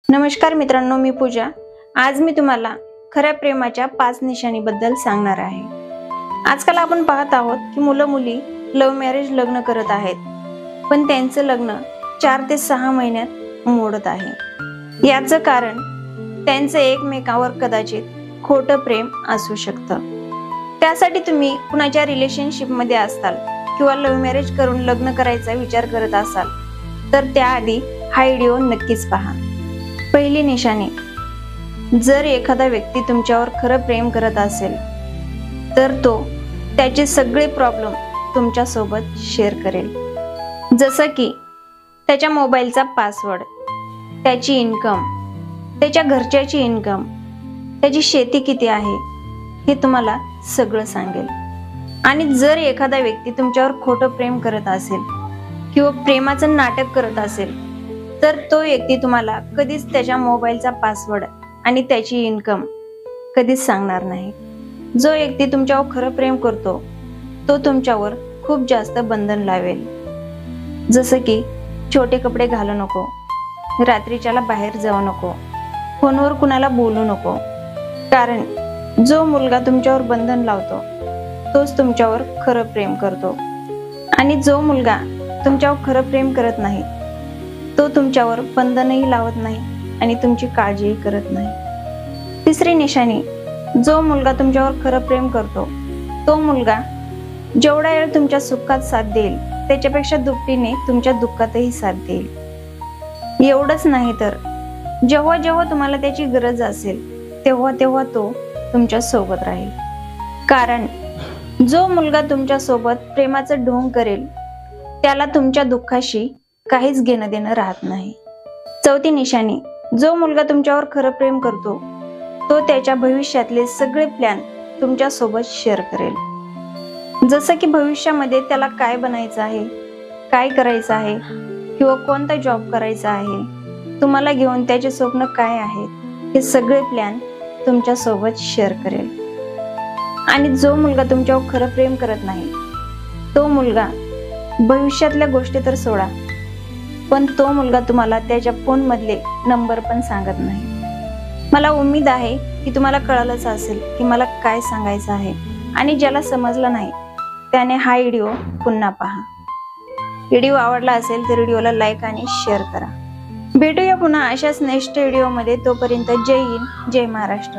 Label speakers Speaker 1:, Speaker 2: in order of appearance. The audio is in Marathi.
Speaker 1: नमस्कार मित्रांनो, मी पूजा। आज मी तुम्हाला खऱ्या प्रेमाच्या 5 निशाणीबद्दल सांगणार आहे। आजकाल आपण पाहत आहोत की मुलं मुली लव्ह मॅरेज लग्न करत आहेत, पण त्यांचं लग्न 4 ते 6 महिन्यात मोडत आहे। याचं कारण त्यांचं एकमेकांवर कदाचित खोटं प्रेम असू शकतं। त्यासाठी तुम्ही कुणाच्या रिलेशनशिप मध्ये असाल किंवा लव्ह मॅरेज करून लग्न करायचा विचार करत असाल तर त्याआधी हा व्हिडिओ नक्कीच पहा। पहिली निशाणी, जर एखादा व्यक्ती तुमच्यावर खरं प्रेम करत असेल तर तो त्याचे सगळे प्रॉब्लेम तुमच्या सोबत शेअर करेल, जसं की त्याच्या मोबाईलचा पासवर्ड, त्याची इन्कम, त्याच्या घरच्याची इन्कम, त्याची शेती किती आहे हे तुम्हाला सगळं सांगेल। आणि जर एखादा व्यक्ती तुमच्यावर खोटं प्रेम करत असेल किंवा प्रेमाचं नाटक करत असेल तर तो व्यक्ती तुम्हाला कधीच त्याच्या मोबाईलचा पासवर्ड आणि त्याची इन्कम कधीच सांगणार नाही। जो व्यक्ती तुमच्यावर खरं प्रेम करतो तो तुमच्यावर खूप जास्त बंधन लावेल, जसं की छोटे कपडे घालू नको, रात्रीच्याला बाहेर जाऊ नको, फोनवर कुणाला बोलू नको। कारण जो मुलगा तुमच्यावर बंधन लावतो तोच तुमच्यावर खरं प्रेम करतो, आणि जो मुलगा तुमच्यावर खरं प्रेम करत नाही तो तुमच्यावर बंधनही लावत नाही आणि तुमची काळजीही करत नाही। तिसरी निशाणी, जो मुलगा तुमच्यावर खरं प्रेम करतो तो मुलगा जेवढा वेळ तुमच्या सुखात साथ देईल त्याच्यापेक्षा दुपटीने तुमच्या दुःखातही साथ देईल। एवढंच नाही तर जेव्हा जेव्हा तुम्हाला त्याची गरज असेल तेव्हा तेव्हा तो तुमच्या सोबत राहील। कारण जो मुलगा तुमच्या सोबत प्रेमाचं ढोंग करेल त्याला तुमच्या दुःखाशी काहीच घेणं देणं राहत नाही। चौथी निशाणी, जो मुलगा तुमच्यावर खरं प्रेम करतो तो त्याच्या भविष्यातले सगळे प्लॅन तुमच्या सोबत शेअर करेल, जसं की भविष्यामध्ये त्याला काय बनायचं आहे, काय करायचं आहे किंवा कोणता जॉब करायचा आहे, तुम्हाला घेऊन त्याचे स्वप्न काय आहेत हे सगळे प्लॅन तुमच्या सोबत शेअर करेल। आणि जो मुलगा तुमच्यावर खरं प्रेम करत नाही तो मुलगा भविष्यातल्या गोष्टी तर सोडा, पण तो मुलगा तुम्हाला त्याच्या फोन मधले नंबर पण सांगत नाही। मला उम्मीद आहे की तुम्हाला कळलंच असेल की मला काय सांगायचं आहे, आणि ज्याला समजलं नाही त्याने हा व्हिडिओ पुन्हा पहा। व्हिडिओ आवडला असेल तर व्हिडिओला लाईक आणि शेअर करा। भेटूया पुन्हा अशाच नेक्स्ट व्हिडिओ मध्ये। तोपर्यंत जय हिंद, जय महाराष्ट्र।